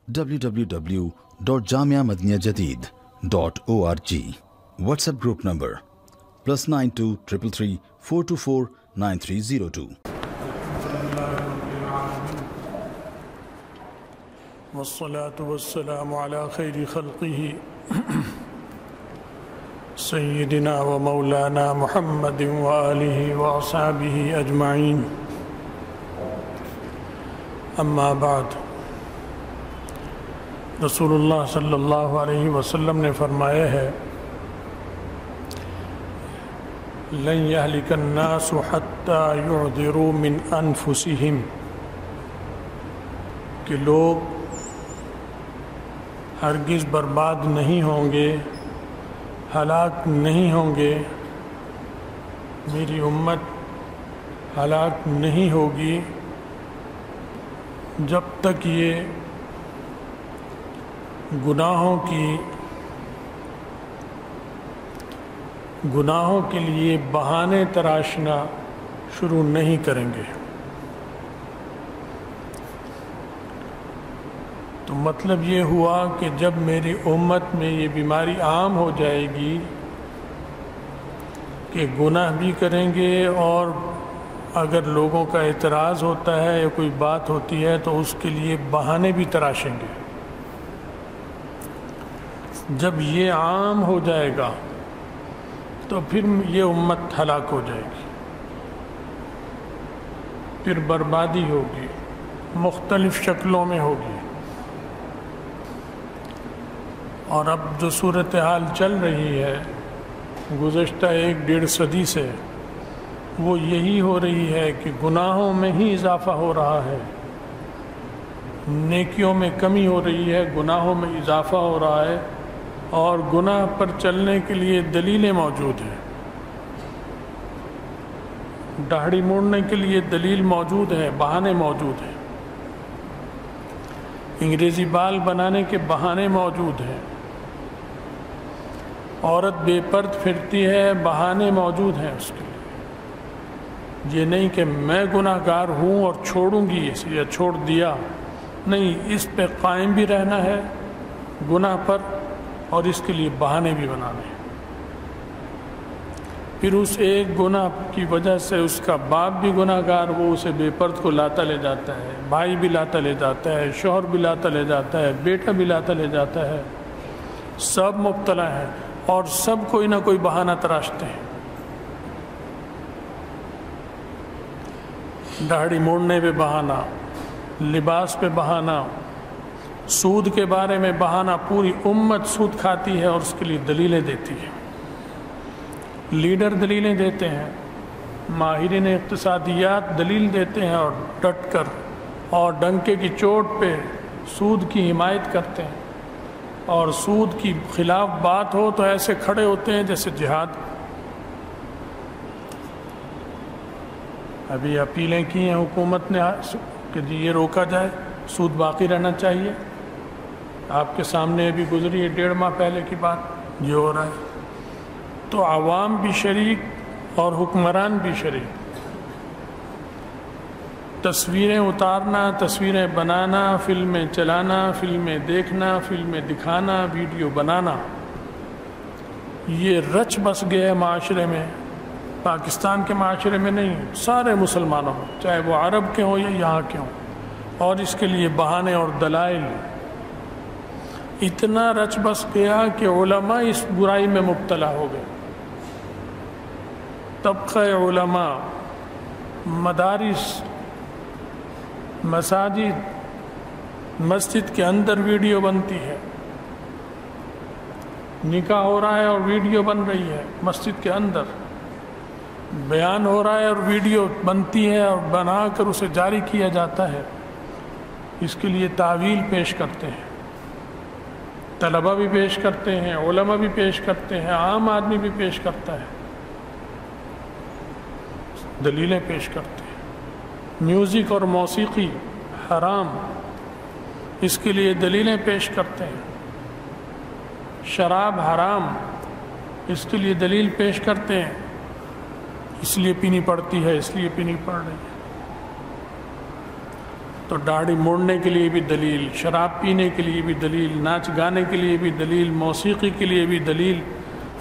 www.jamiamadiniyajadid.org. WhatsApp group number +92 333 424 9302. والصلاة والسلام على خير خلقه سيدنا ومولانا محمد وآله وأصحابه أجمعين. اما بعد، رسول اللہ صلی اللہ علیہ وسلم نے فرمایا ہے لن يهلك الناس حتى يعذروا من انفسهم، کہ لوگ ہرگز برباد نہیں ہوں گے، ہلاک نہیں ہوں گے، میری امت ہلاک نہیں ہوگی جب تک یہ گناہوں کے لیے بہانے تراشنا شروع نہیں کریں گے۔ تو مطلب یہ ہوا کہ جب میری امت میں یہ بیماری عام ہو جائے گی کہ گناہ بھی کریں گے، اور اگر لوگوں کا اعتراض ہوتا ہے یا کوئی بات ہوتی ہے تو اس کے لیے بہانے بھی تراشیں گے۔ جب یہ عام ہو جائے گا تو پھر یہ امت ہلاک ہو جائے گی، پھر بربادی ہوگی، مختلف شکلوں میں ہوگی۔ اور اب جو صورتحال چل رہی ہے گزشتہ 1-1.5 صدی سے، وہ یہی ہو رہی ہے کہ گناہوں میں ہی اضافہ ہو رہا ہے، نیکیوں میں کمی ہو رہی ہے، گناہوں میں اضافہ ہو رہا ہے، اور گناہ پر چلنے کے لیے دلیلیں موجود ہیں۔ داڑھی موڑنے کے لیے دلیل موجود ہے، بہانے موجود ہیں، انگریزی بال بنانے کے بہانے موجود ہیں، عورت بے پرد پھرتی ہے، بہانے موجود ہیں اس کے لیے۔ یہ نہیں کہ میں گناہ گار ہوں اور چھوڑوں گی اسے یا چھوڑ دیا، نہیں، اس پہ قائم بھی رہنا ہے گناہ پر، اور اس کے لیے بہانے بھی بنانے ہیں۔ پھر اس ایک گناہ کی وجہ سے اس کا باپ بھی گناہ گار، وہ اسے بے پرد کو لاتا لے جاتا ہے، بھائی بھی لاتا لے جاتا ہے، شوہر بھی لاتا لے جاتا ہے، بیٹا بھی لاتا لے جاتا ہے، سب مبتلا ہیں، اور سب کوئی نہ کوئی بہانہ تراشتے ہیں۔ داڑھی موڑنے پہ بہانہ، لباس پہ بہانہ، سود کے بارے میں بہانہ، پوری امت سود کھاتی ہے اور اس کے لیے دلیلیں دیتی ہے، لیڈر دلیلیں دیتے ہیں، ماہرین اقتصادیات دلیل دیتے ہیں، اور ڈٹ کر اور ڈنکے کی چوٹ پہ سود کی حمایت کرتے ہیں، اور سود کی خلاف بات ہو تو ایسے کھڑے ہوتے ہیں جیسے جہاد۔ ابھی اپیلیں کی ہیں حکومت نے کہ جی یہ روکا جائے، سود باقی رہنا چاہیے۔ آپ کے سامنے ابھی گزری ہے 1.5 ماہ پہلے کی بات، یہ ہو رہا ہے۔ تو عوام بھی شریک اور حکمران بھی شریک، تصویریں اتارنا، تصویریں بنانا، فلمیں چلانا، فلمیں دیکھنا، فلمیں دکھانا، ویڈیو بنانا، یہ رچ بس گیا ہے معاشرے میں، پاکستان کے معاشرے میں نہیں، سارے مسلمانوں میں، چاہے وہ عرب کے ہوں یا یہاں کے ہوں، اور اس کے لیے بہانے اور دلائل اتنا رچ بس گیا کہ علماء اس برائی میں مبتلا ہو گئے۔ طبقہ علماء، مدارس، مساجد، مسجد کے اندر ویڈیو بنتی ہے، نکاح ہو رہا ہے اور ویڈیو بن رہی ہے، مسجد کے اندر بیان ہو رہا ہے اور ویڈیو بنتی ہے اور بنا کر اسے جاری کیا جاتا ہے۔ اس کے لیے تعویل پیش کرتے ہیں، طلبہ بھی پیش کرتے ہیں، علماء بھی پیش کرتے ہیں، عام آدمی بھی پیش کرتا ہے، دلیلیں پیش کرتے ہیں۔ میوزک اور موسیقی حرام، اس کے لیے دلیلیں پیش کرتے ہیں۔ شراب حرام، اس کے لیے دلیل پیش کرتے ہیں، اس لیے پینی پڑتی ہے، اس لیے پینی پڑ رہی ہے۔ تو داڑھی موڑنے کے لیے بھی دلیل، شراب پینے کے لیے بھی دلیل، ناچ گانے کے لیے بھی دلیل، موسیقی کے لیے بھی دلیل،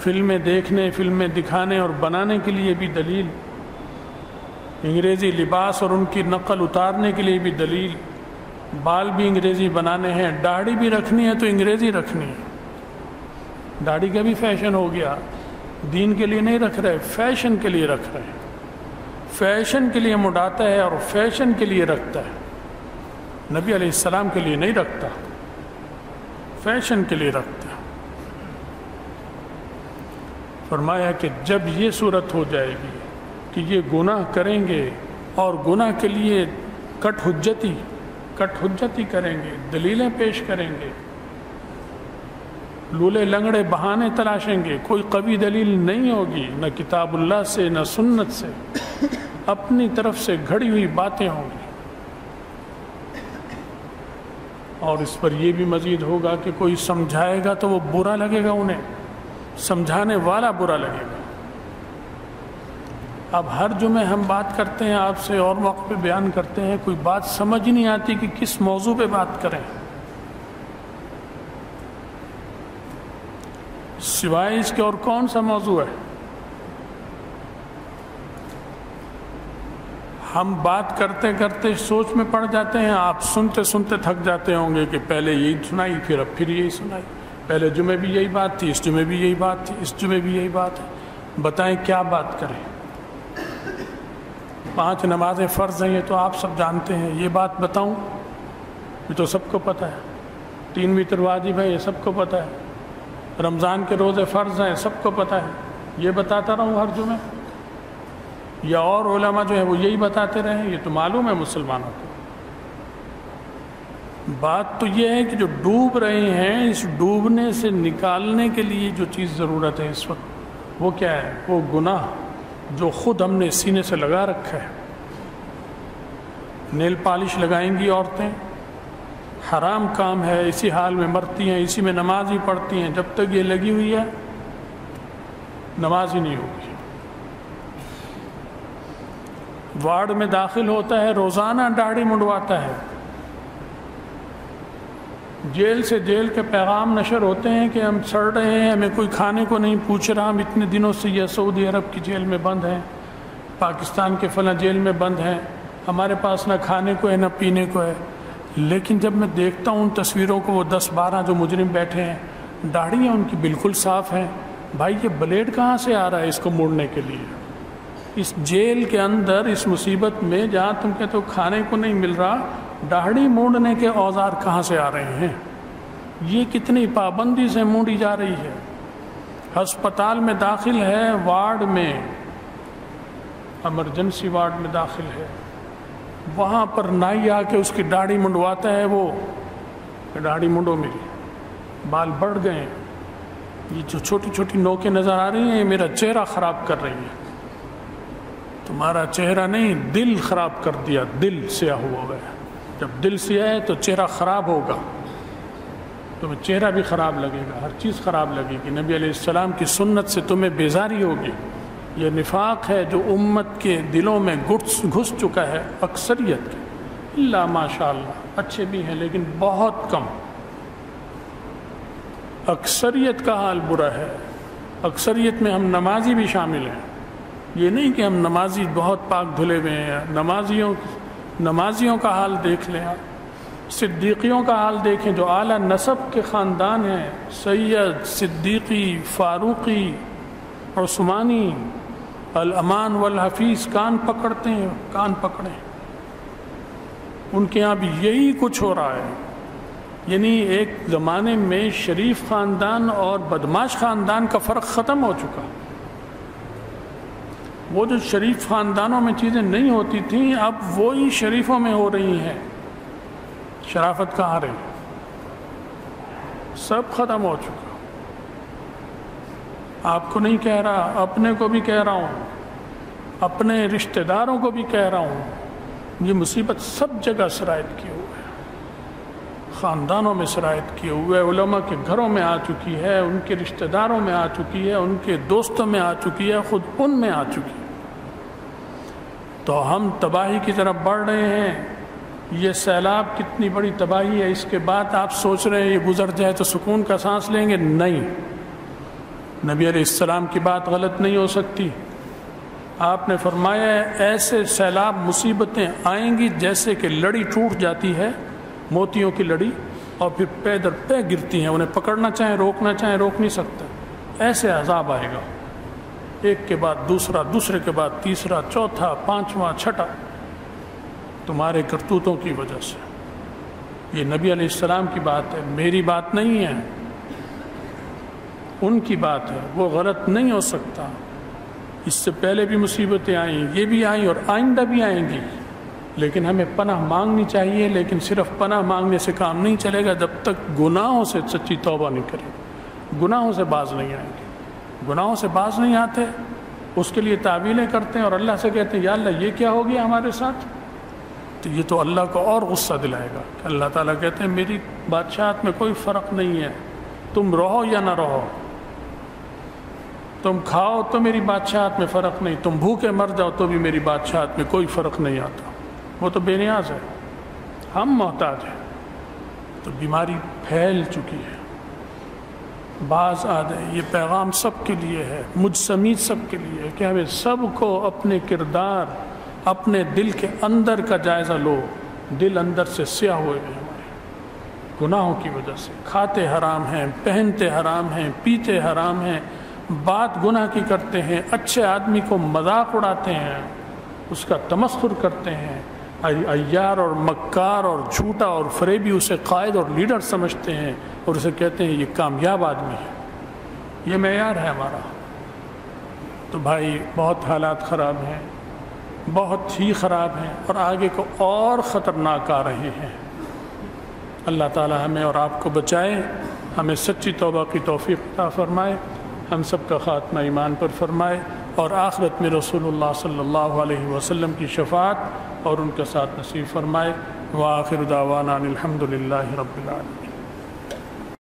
فلمیں دیکھنے، فلمیں دکھانے اور بنانے کے لیے بھی دلیل، انگریزی لباس اور ان کی نقل اتارنے کے لیے بھی دلیل، بال بھی انگریزی بنانے ہیں، داڑھی بھی رکھنی ہے تو انگریزی رکھنی ہے۔ داڑھی کا بھی فیشن ہو گیا، دین کے لیے نہیں رکھ رہے، فیشن کے لیے رکھ رہے ہیں، فیشن کے لیے مڈاتا ہے اور فیشن کے لیے رکھتا ہے، نبی علیہ السلام کے لیے نہیں رکھتا، فیشن کے لیے رکھتا ہے۔ فرمایا کہ جب یہ صورت ہو جائے گی کہ یہ گناہ کریں گے اور گناہ کے لیے کٹ حجتی کریں گے، دلیلیں پیش کریں گے، لولے لنگڑے بہانے تلاشیں گے، کوئی قوی دلیل نہیں ہوگی، نہ کتاب اللہ سے نہ سنت سے، اپنی طرف سے گھڑی ہوئی باتیں ہوں گی۔ اور اس پر یہ بھی مزید ہوگا کہ کوئی سمجھائے گا تو وہ برا لگے گا، انہیں سمجھانے والا برا لگے گا۔ اب ہر جمعے ہم بات کرتے ہیں آپ سے اور موقع پہ بیان کرتے ہیں، کوئی بات سمجھ نہیں آتی کہ کس موضوع پہ بات کریں، سوائے اس کے اور کون سا موضوع ہے؟ ہم بات کرتے کرتے سوچ میں پڑ جاتے ہیں، آپ سنتے سنتے تھک جاتے ہوں گے کہ پہلے یہی سنائی، پھر اب پھر یہی سنائی، پہلے جمعے بھی یہی بات تھی، اس جمعے بھی یہی بات تھی، اس جمعے بھی یہی بات ہے، بتائیں کیا بات کریں؟ 5 نمازیں فرض ہیں، یہ تو آپ سب جانتے ہیں، یہ بات بتاؤں؟ یہ تو سب کو پتہ ہے۔ 3 وتر واجب ہے، یہ سب کو پتہ ہے۔ رمضان کے روزے فرض ہیں، سب کو پتہ ہے، یہ بتاتا رہوں ہر جمعے؟ یا اور علماء جو ہے وہ یہی بتاتے رہیں؟ یہ تو معلوم ہے مسلمانوں کو۔ بات تو یہ ہے کہ جو ڈوب رہے ہیں، اس ڈوبنے سے نکالنے کے لیے جو چیز ضرورت ہے اس وقت، وہ کیا ہے؟ وہ گناہ جو خود ہم نے سینے سے لگا رکھا ہے۔ نیل پالش لگائیں گی عورتیں، حرام کام ہے، اسی حال میں مرتی ہیں، اسی میں نماز ہی پڑھتی ہیں، جب تک یہ لگی ہوئی ہے نماز ہی نہیں ہوگی۔ وارڈ میں داخل ہوتا ہے، روزانہ داڑھی منڈواتا ہے، جیل سے جیل کے پیغام نشر ہوتے ہیں کہ ہم سڑ رہے ہیں، ہمیں کوئی کھانے کو نہیں پوچھ رہا، ہم اتنے دنوں سے یہ سعودی عرب کی جیل میں بند ہیں، پاکستان کے فلاں جیل میں بند ہیں، ہمارے پاس نہ کھانے کو ہے نہ پینے کو ہے۔ لیکن جب میں دیکھتا ہوں ان تصویروں کو، وہ 10-12 جو مجرم بیٹھے ہیں، داڑھیاں ان کی بالکل صاف ہیں، بھائی یہ بلیڈ کہاں سے آ رہا ہے اس کو موڑنے کے لیے؟ اس جیل کے اندر، اس مصیبت میں جہاں تم کہتے ہو کھانے کو نہیں مل رہا، داڑھی موڑنے کے اوزار کہاں سے آ رہے ہیں؟ یہ کتنی پابندی سے موڑی جا رہی ہے۔ ہسپتال میں داخل ہے، وارڈ میں، ایمرجنسی وارڈ میں داخل ہے، وہاں پر نائی آ کے اس کی داڑھی منڈواتا ہے، وہ داڑھی منڈو میری، بال بڑھ گئے، یہ جو چھوٹی چھوٹی نوکیں نظر آ رہی ہیں یہ میرا چہرہ خراب کر رہی ہیں۔ تمہارا چہرہ نہیں، دل خراب کر دیا، دل سیاہ ہوا گیا۔ جب دل سیاہ ہے تو چہرہ خراب ہوگا، تمہیں چہرہ بھی خراب لگے گا، ہر چیز خراب لگے گی، نبی علیہ السلام کی سنت سے تمہیں بیزاری ہوگی۔ یہ نفاق ہے جو امت کے دلوں میں گھس چکا ہے، اکثریت کے، اللہ ماشاء اللہ اچھے بھی ہیں لیکن بہت کم۔ اکثریت کا حال برا ہے، اکثریت میں ہم نمازی بھی شامل ہیں۔ یہ نہیں کہ ہم نمازی بہت پاک دھلے ہوئے ہیں، نمازیوں کا حال دیکھ لیں، صدیقیوں کا حال دیکھیں جو اعلیٰ نسب کے خاندان ہیں، سید، صدیقی، فاروقی، عثمانی، الامان والحفیظ، کان پکڑتے ہیں، کان پکڑیں، ان کے ہاں بھی یہی کچھ ہو رہا ہے۔ یعنی ایک زمانے میں شریف خاندان اور بدماش خاندان کا فرق ختم ہو چکا۔ وہ جو شریف خاندانوں میں چیزیں نہیں ہوتی تھیں، اب وہی شریفوں میں ہو رہی ہیں۔ شرافت کہاں رہی؟ سب ختم ہو چکا۔ آپ کو نہیں کہہ رہا، اپنے کو بھی کہہ رہا ہوں، اپنے رشتہ داروں کو بھی کہہ رہا ہوں، یہ مصیبت سب جگہ سرایت کیے ہوئے ہے، خاندانوں میں سرایت کیے ہوئے، علماء کے گھروں میں آ چکی ہے، ان کے رشتہ داروں میں آ چکی ہے، ان کے دوستوں میں آ چکی ہے، خود ان میں آ چکی ہے۔ تو ہم تباہی کی طرف بڑھ رہے ہیں، یہ سیلاب کتنی بڑی تباہی ہے، اس کے بعد آپ سوچ رہے ہیں یہ گزر جائے تو سکون کا سانس لیں گے؟ نہیں، نبی علیہ السلام کی بات غلط نہیں ہو سکتی۔ آپ نے فرمایا ہے ایسے سیلاب مصیبتیں آئیں گی جیسے کہ لڑی ٹوٹ جاتی ہے، موتیوں کی لڑی، اور پھر پے در پے گرتی ہیں، انہیں پکڑنا چاہیں روکنا چاہیں روک نہیں سکتا، ایسے عذاب آئے گا، ایک کے بعد دوسرا، دوسرے کے بعد تیسرا، چوتھا، پانچواں، چھٹا، تمہارے کرتوتوں کی وجہ سے۔ یہ نبی علیہ السلام کی بات ہے، میری بات نہیں ہے، ان کی بات ہے، وہ غلط نہیں ہو سکتا۔ اس سے پہلے بھی مصیبتیں آئیں، یہ بھی آئیں اور آئندہ بھی آئیں گی، لیکن ہمیں پناہ مانگنی چاہیے، لیکن صرف پناہ مانگنے سے کام نہیں چلے گا جب تک گناہوں سے سچی توبہ نہیں کریں گے، گناہوں سے باز نہیں آئیں گے۔ گناہوں سے باز نہیں آتے، اس کے لیے تعویلیں کرتے ہیں اور اللہ سے کہتے ہیں یا اللہ یہ کیا ہو گیا ہمارے ساتھ، تو یہ تو اللہ کو اور غصہ دلائے گا کہ اللہ تعالیٰ کہتے ہیں میری بادشاہت میں کوئی فرق نہیں ہے، تم رہو یا نہ رہو، تم کھاؤ تو میری بادشاہت میں فرق نہیں، تم بھوکے مر جاؤ تو بھی میری بادشاہت میں کوئی فرق نہیں آتا، وہ تو بے نیاز ہے، ہم محتاج ہیں۔ تو بیماری پھیل چکی ہے، باز آ جائے، یہ پیغام سب کے لیے ہے، مجھ سمیت سب کے لیے ہے کہ ہمیں سب کو اپنے کردار، اپنے دل کے اندر کا جائزہ لو۔ دل اندر سے سیاہ ہوئے ہیں ہمارے گناہوں کی وجہ سے، کھاتے حرام ہیں، پہنتے حرام ہیں، پیتے حرام ہیں، بات گناہ کی کرتے ہیں، اچھے آدمی کو مذاق اڑاتے ہیں، اس کا تمسخر کرتے ہیں، عیار اور مکار اور جھوٹا اور فریبی اسے قائد اور لیڈر سمجھتے ہیں اور اسے کہتے ہیں یہ کامیاب آدمی ہے، یہ معیار ہے ہمارا۔ تو بھائی بہت حالات خراب ہیں، بہت ہی خراب ہیں، اور آگے کو اور خطرناک آ رہے ہیں۔ اللہ تعالی ہمیں اور آپ کو بچائے، ہمیں سچی توبہ کی توفیق عطا فرمائے، ہم سب کا خاتمہ ایمان پر فرمائے، اور آخرت میں رسول اللہ صلی اللہ علیہ وسلم کی شفاعت اور ان کے ساتھ نصیب فرمائے۔ وآخر دعوانا الحمد للہ رب العالمین۔